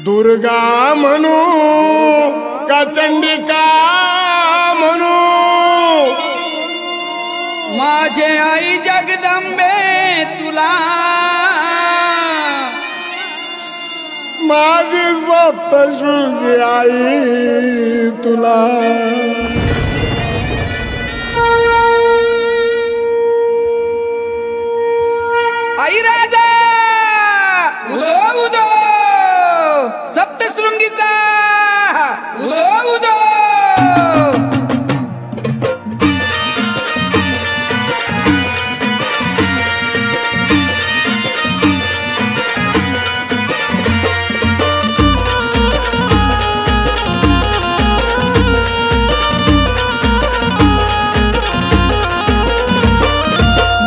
दुर्गा म्हणू का चंडिका म्हणू, माझे आई जगदंबे तुला, माझी सप्तशृंगी आई तुला। आई राजा उदो उदो, सप्तशृंगीचा उदो उदो।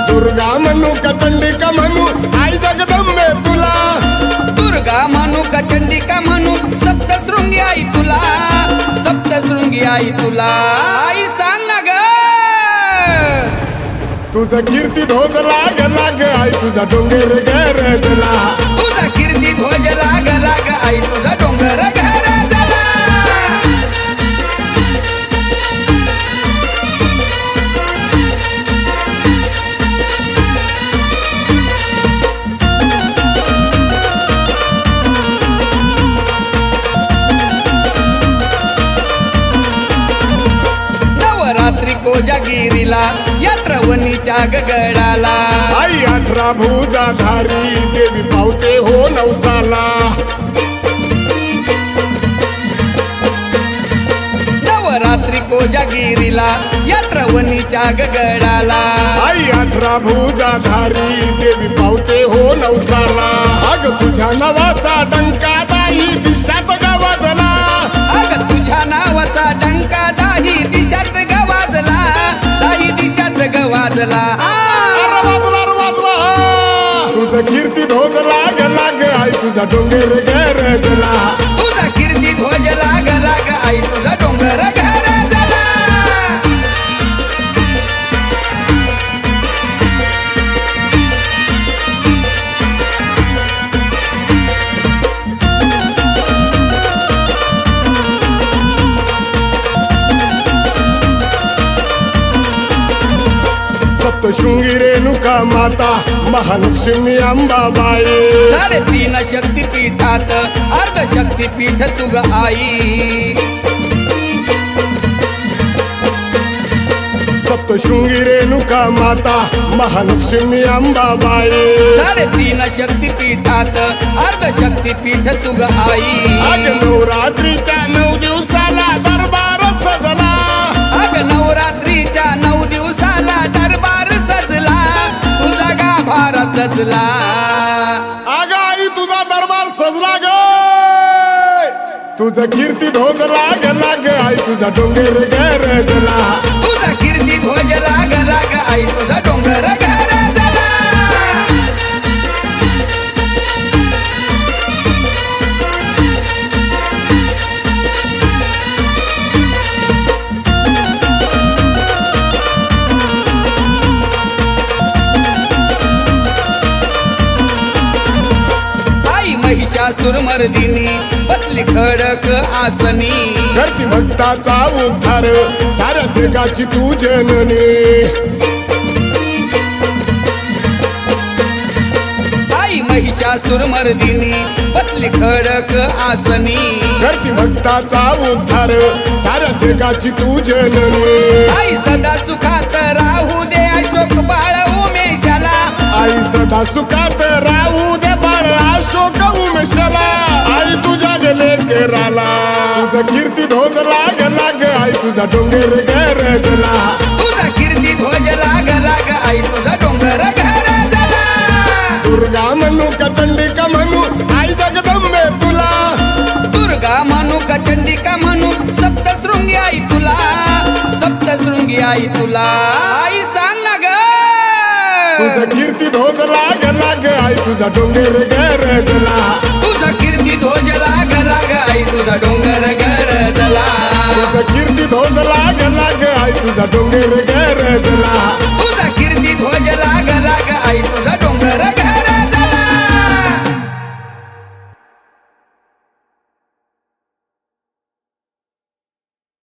दुर्गा म्हणू का चंडिका म्हणू आई जगदंबे तुला, दुर्गा म्हणू का चंडिका म्हणू सप्तशृंगी आई तुला, सप्तशृंगी आई तुला। आई सांग ना ग, तुझा कीर्ती ध्वज लाग लाग आई तुझा डोंगर गरजला, तुझा कीर्ती ध्वज लाग लाग आई तुझा डोंगर गरजला। नवरात्री कोजागिरीला यात्रवणीच्या गडाला, आई 18 भुजाधारी देवी पावते हो नवसाला। नवरात्री कोजागिरीला यात्रवणीच्या गडाला, आई 18 भुजाधारी देवी पावते हो नवसाला। अग तुझ्या नावाचा डंका दाही दिशात गावाजला, अग तुझ्या नावाचा डंका दाही दिशात गवाजला, दाही दिशात गवाजला। तुझा कीर्ती ध्वज लाग लाग आई तुझा डोंगर गरजला, तुझा कीर्ती ध्वज लाग लाग आई तुझा डोंगर गरजला। सप्तशृंगी रेणुका माता महालक्ष्मी अंबाबाई, 3.5 शक्तिपीठात अर्ध शक्तिपीठ तुग आई। सप्तशृंगी रेणुका माता महालक्ष्मी अंबाबाई, 3.5 शक्तिपीठात अर्ध शक्तिपीठ तुग आई। अग नवरात्रीच्या 9 दिवसाला दरबार सजला, अग नवरात्रीच्या 9 दिवसाला दरबार सजला, तुझा गाभार सजला। अग आई तुझा दरबार सजला ग, तुझा कीर्ती ध्वज लाग लाग आई तुझा डोंगर गरजला, तुझा कीर्ती ध्वज लाग लाग आई तुझा डोंगर गरजला। महिषासुरमर्दिनी बसली खडक आसनी, करती भक्ताचा उद्धार साऱ्या जगाची तू जननी। आई महिषासुरमर्दिनी बसली खडक आसनी, करती भक्ताचा उद्धार साऱ्या जगाची तू जननी। आई सदा सुखात राहू दे अशोक बाळ उमेशाला, आई सदा सुखात राहू दे बाळ अशोक उमेशाला। आई तुझ्या गेले केराला, तुझा कीर्ती ध्वज लाग लाग आई तुझा डोंगर गरजला, तुझा कीर्ती ध्वज लाग लाग आई तुझा डोंगर गरजला। दुर्गा म्हणू का चंडिका म्हणू आई जगदंबे तुला, दुर्गा म्हणू का चंडिका म्हणू सप्तशृंगी आई तुला, सप्तशृंगी आई तुला। आई सांग ना ग, तुझा कीर्ती ध्वज लाग लाग आई तुझा डोंगर गरजला,